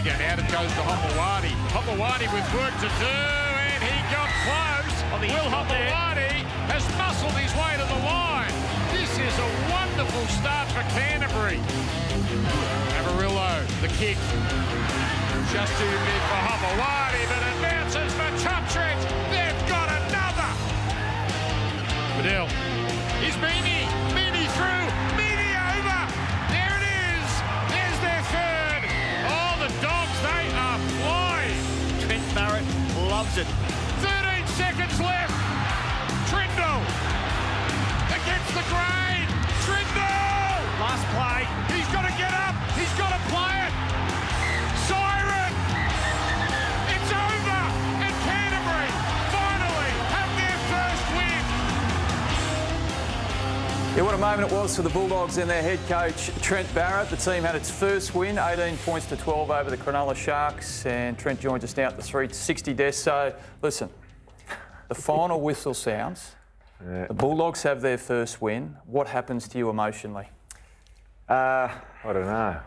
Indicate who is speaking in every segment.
Speaker 1: and out it goes to Homawadi. Homawadi with work to do, and he got close. Will Homawadi has muscled his way to the line. This is a wonderful start for Canterbury. Amarillo, the kick. Just too big for Homawadi, but it bounces for Choptrich. They've got another. Bedell. Here's Meany. Meany through. Meany over. There it is. There's their third. Oh, the Dogs, they are flying.
Speaker 2: Trent Barrett loves it.
Speaker 1: 13 seconds left. Trindle against the grain. Trindle.
Speaker 2: Last play.
Speaker 1: He's got to get up. He's got to play it. Siren. It's over. And Canterbury finally have their first win.
Speaker 3: Yeah, what a moment it was for the Bulldogs and their head coach, Trent Barrett. The team had its first win, 18 points to 12 over the Cronulla Sharks. And Trent joins us now at the 360 desk. So, listen, the final whistle sounds. The Bulldogs have their first win. What happens to you emotionally?
Speaker 4: I don't know.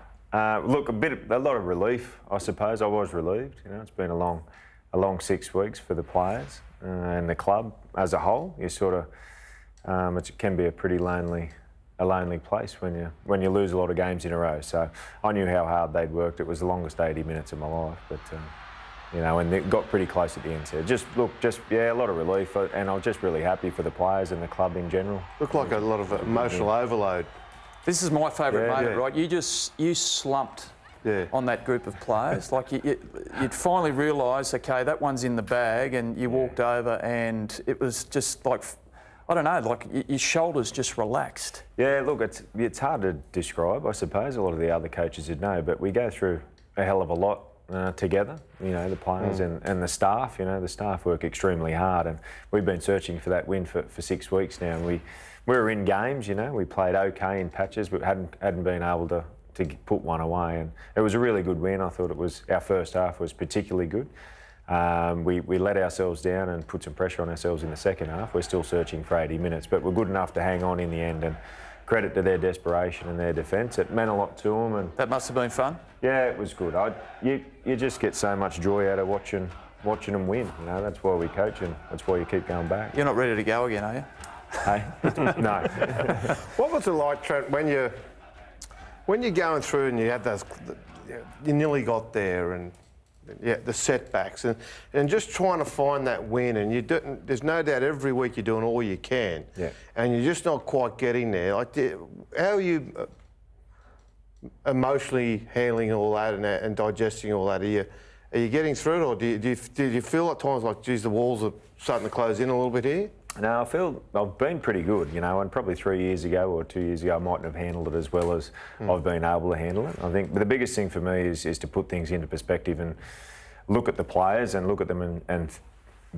Speaker 4: Look, a lot of relief, I suppose. I was relieved. You know, it's been a long 6 weeks for the players and the club as a whole. You sort of, it can be a pretty lonely place when you lose a lot of games in a row. So I knew how hard they'd worked. It was the longest 80 minutes of my life, but you know, and it got pretty close at the end. So a lot of relief, and I was just really happy for the players and the club in general.
Speaker 5: Looked like a lot of emotional overload.
Speaker 3: This is my favourite moment, right? You slumped on that group of players. Like you'd finally realise, okay, that one's in the bag, and you walked over, and it was just like, I don't know, like your shoulders just relaxed.
Speaker 4: Yeah, look, it's hard to describe, I suppose. A lot of the other coaches would know, but we go through a hell of a lot together, you know, the players and the staff. You know, the staff work extremely hard, and we've been searching for that win for 6 weeks now. And we were in games, you know, we played okay in patches, but hadn't been able to put one away. And it was a really good win. I thought our first half was particularly good. We let ourselves down and put some pressure on ourselves in the second half. We're still searching for 80 minutes, but we're good enough to hang on in the end. And credit to their desperation and their defence. It meant a lot to them. And
Speaker 3: that must have been fun.
Speaker 4: Yeah, it was good. You just get so much joy out of watching them win. You know, that's why we coach, and that's why you keep going back.
Speaker 3: You're not ready to go again, are you?
Speaker 4: Hey, no.
Speaker 5: What was it like, Trent, when you're going through and you have those, you nearly got there, and the setbacks, and just trying to find that win, and there's no doubt every week you're doing all you can, and you're just not quite getting there. Like, how are you emotionally handling all that and digesting all that? Are you getting through it, or do you feel at times like, geez, the walls are starting to close in a little bit here?
Speaker 4: No, I feel I've been pretty good, you know, and probably 3 years ago or 2 years ago I mightn't have handled it as well as I've been able to handle it. I think the biggest thing for me is to put things into perspective and look at the players and look at them and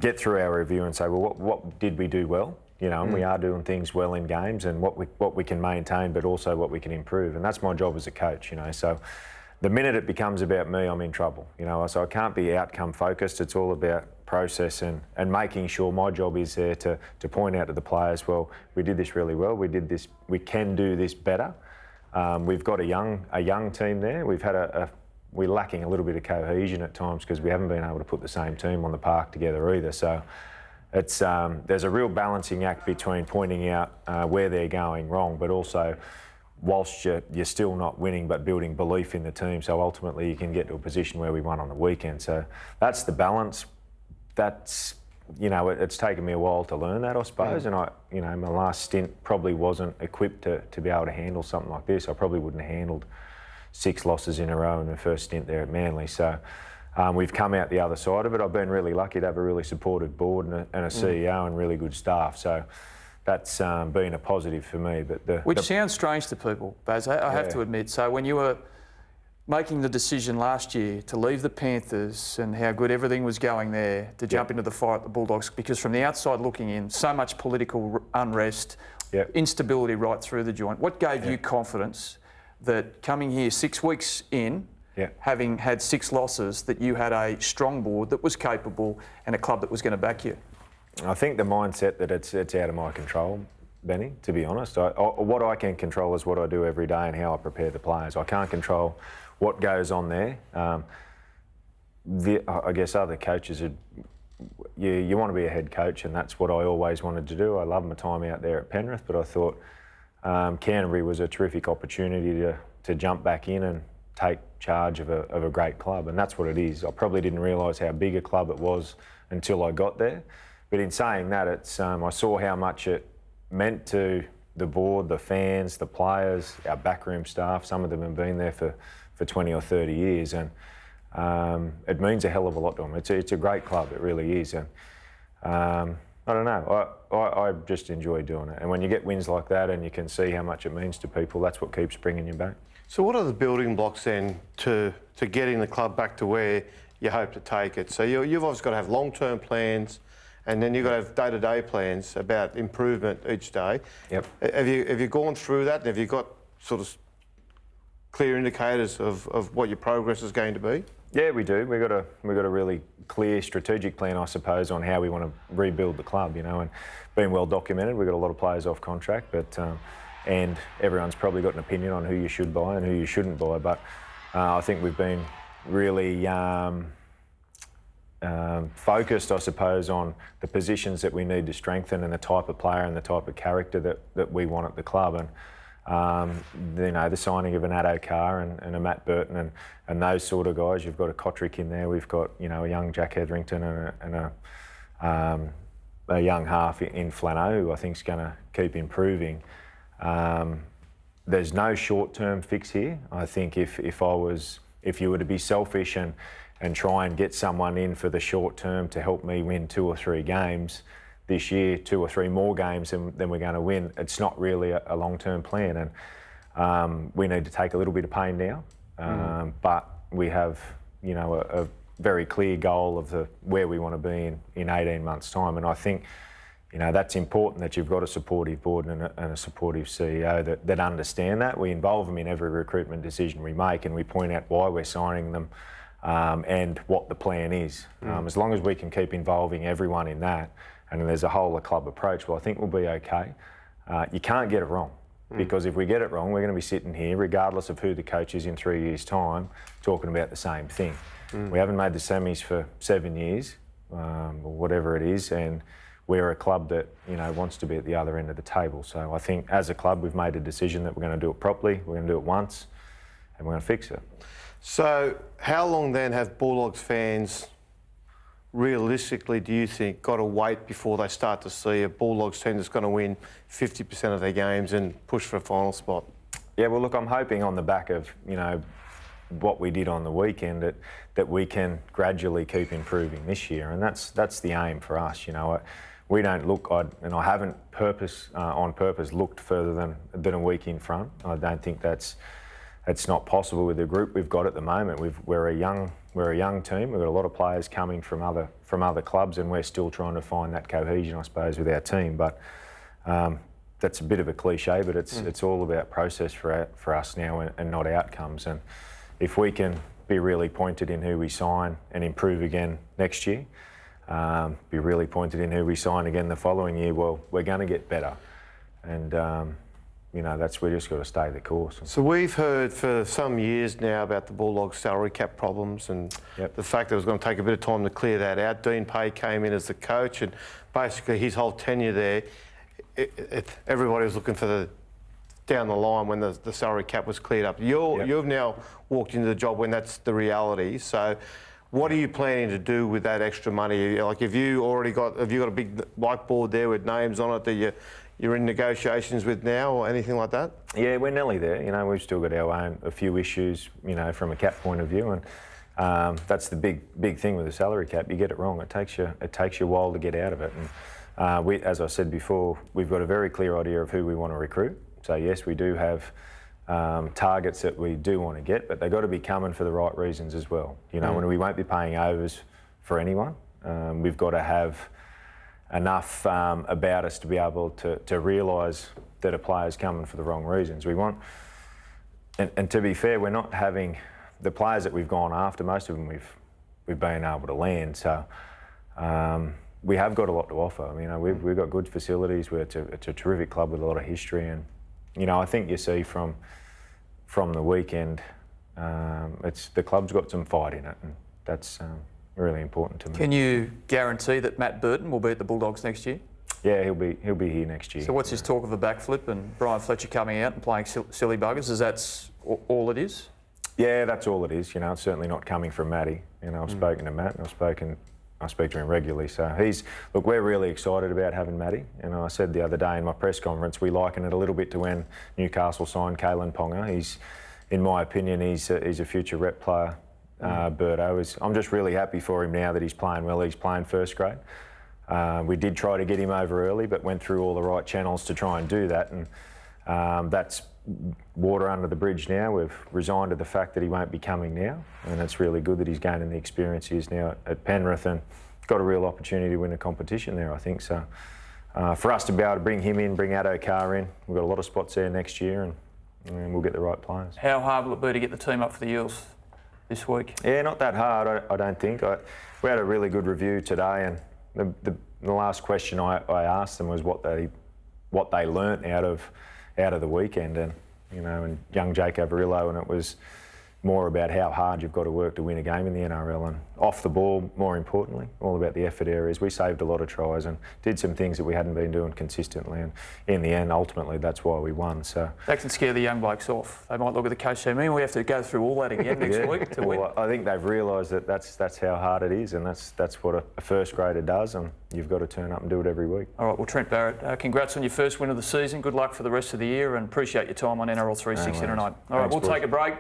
Speaker 4: get through our review and say, well, what did we do well? You know, and we are doing things well in games, and what we can maintain, but also what we can improve. And that's my job as a coach, you know. So the minute it becomes about me, I'm in trouble, you know. So I can't be outcome focused. It's all about process and making sure my job is there to point out to the players, well, we did this really well, we did this, we can do this better. We've got a young team there. We're lacking a little bit of cohesion at times because we haven't been able to put the same team on the park together either. So it's there's a real balancing act between pointing out where they're going wrong, but also whilst you're still not winning, but building belief in the team. So ultimately you can get to a position where we won on the weekend. So that's the balance. That's, you know, it's taken me a while to learn that, I suppose. And my last stint probably wasn't equipped to be able to handle something like this. I probably wouldn't have handled 6 losses in a row in the first stint there at Manly. So we've come out the other side of it. I've been really lucky to have a really supportive board and a CEO and really good staff. So that's been a positive for me. But
Speaker 3: Which sounds strange to people, Baz, I have to admit. So when you were making the decision last year to leave the Panthers and how good everything was going there, to jump into the fight at the Bulldogs, because from the outside looking in, so much political unrest, instability right through the joint. What gave you confidence that coming here 6 weeks in, having had 6 losses, that you had a strong board that was capable and a club that was going to back you?
Speaker 4: I think the mindset that it's out of my control, Benny, to be honest. What I can control is what I do every day and how I prepare the players. I can't control what goes on there. I guess other coaches are. You want to be a head coach, and that's what I always wanted to do. I loved my time out there at Penrith, but I thought Canterbury was a terrific opportunity to jump back in and take charge of a great club, and that's what it is. I probably didn't realise how big a club it was until I got there. But in saying that, I saw how much it meant to the board, the fans, the players, our backroom staff. Some of them have been there for 20 or 30 years, and it means a hell of a lot to them. It's a great club, it really is. And I don't know, I just enjoy doing it. And when you get wins like that and you can see how much it means to people, that's what keeps bringing you back.
Speaker 5: So what are the building blocks then to getting the club back to where you hope to take it? So you've obviously got to have long-term plans, and then you've got to have day-to-day plans about improvement each day.
Speaker 4: Yep.
Speaker 5: Have you gone through that? Have you got sort of clear indicators of what your progress is going to be?
Speaker 4: Yeah, we do. We've got a really clear strategic plan, I suppose, on how we want to rebuild the club, you know, and being well documented. We've got a lot of players off contract, but and everyone's probably got an opinion on who you should buy and who you shouldn't buy. But I think we've been really focused, I suppose, on the positions that we need to strengthen and the type of player and the type of character that we want at the club. And you know, the signing of an Addo Carr and a Matt Burton and those sort of guys. You've got a Kotrick in there. We've got, you know, a young Jack Hetherington and a young half in Flano, who I think is going to keep improving. There's no short-term fix here. I think if you were to be selfish and try and get someone in for the short term to help me win 2 or 3 games this year, 2 or 3 more games than we're going to win, it's not really a long-term plan. And we need to take a little bit of pain now, but we have, you know, a very clear goal of where we want to be in 18 months' time. And I think, you know, that's important that you've got a supportive board and a supportive CEO that understand that. We involve them in every recruitment decision we make, and we point out why we're signing them and what the plan is. As long as we can keep involving everyone in that, and there's a whole of club approach, well, I think we'll be okay. You can't get it wrong, because if we get it wrong, we're going to be sitting here, regardless of who the coach is in 3 years' time, talking about the same thing. We haven't made the semis for 7 years, or whatever it is, and we're a club that, you know, wants to be at the other end of the table. So I think as a club, we've made a decision that we're going to do it properly, we're going to do it once, and we're going to fix it. So
Speaker 5: how long then have Bulldogs fans, realistically, do you think, got to wait before they start to see a Bulldogs team that's going to win 50% of their games and push for a final spot?
Speaker 4: Yeah, well, look, I'm hoping on the back of, you know, what we did on the weekend that we can gradually keep improving this year, and that's the aim for us. You know, we don't look, and I haven't on purpose looked further than a week in front. I don't think that's not possible with the group we've got at the moment. We're a young team. We've got a lot of players coming from other clubs, and we're still trying to find that cohesion, I suppose, with our team. But that's a bit of a cliche, but it's all about process for us now and not outcomes. And if we can be really pointed in who we sign and improve again next year, be really pointed in who we sign again the following year, well, we're going to get better. And you know, we just got to stay the course.
Speaker 5: So we've heard for some years now about the Bulldogs salary cap problems and the fact that it was going to take a bit of time to clear that out. Dean Pay came in as the coach, and basically his whole tenure there, everybody was looking for down the line when the salary cap was cleared up. You've now walked into the job when that's the reality. So what are you planning to do with that extra money? Like, have you got a big whiteboard there with names on it that you're in negotiations with now, or anything like that? Yeah,
Speaker 4: we're nearly there. You know, we've still got a few issues, you know, from a cap point of view, and that's the big thing with the salary cap. You get it wrong, it takes you a while to get out of it. And as I said before, we've got a very clear idea of who we want to recruit. So yes, we do have targets that we do want to get, but they've got to be coming for the right reasons as well. You know, when we won't be paying overs for anyone. We've got to have enough about us to be able to realise that a player's coming for the wrong reasons. We want, and to be fair, we're not having the players that we've gone after. Most of them we've been able to land. So we have got a lot to offer. You know, we've got good facilities. It's a terrific club with a lot of history, and you know, I think you see from the weekend, the club's got some fight in it, that's really important to me.
Speaker 3: Can you guarantee that Matt Burton will be at the Bulldogs next year?
Speaker 4: Yeah, he'll be here next year.
Speaker 3: So what's his talk of a backflip and Brian Fletcher coming out and playing silly buggers? Is that all it is?
Speaker 4: Yeah, that's all it is. You know, it's certainly not coming from Matty. You know, I've spoken to Matt and I speak to him regularly. So look, we're really excited about having Matty. And I said the other day in my press conference, we liken it a little bit to when Newcastle signed Kalen Ponga. In my opinion, he's a future rep player. Berto I'm just really happy for him now that he's playing well. He's playing first grade. We did try to get him over early, but went through all the right channels to try and do that. And that's water under the bridge now. We've resigned to the fact that he won't be coming now, and it's really good that he's gaining the experience he is now at Penrith and got a real opportunity to win a competition there, I think. So for us to be able to bring him in, bring Addo Carr in, we've got a lot of spots there next year, and we'll get the right players.
Speaker 3: How hard will it be to get the team up for the Eels this week?
Speaker 4: Yeah, not that hard, I don't think. We had a really good review today, and the last question I asked them was what they learnt out of the weekend, and young Jake Averillo, and it was more about how hard you've got to work to win a game in the NRL, and off the ball, more importantly, all about the effort areas. We saved a lot of tries and did some things that we hadn't been doing consistently, and in the end, ultimately, that's why we won. So
Speaker 3: that can scare the young blokes off. They might look at the coach and say, "Man, we have to go through all that again next week to win."
Speaker 4: I think they've realised that that's how hard it is, and that's what a first grader does, and you've got to turn up and do it every week.
Speaker 3: All right, well, Trent Barrett, congrats on your first win of the season. Good luck for the rest of the year, and appreciate your time on NRL 360 tonight. All right, we'll take a break.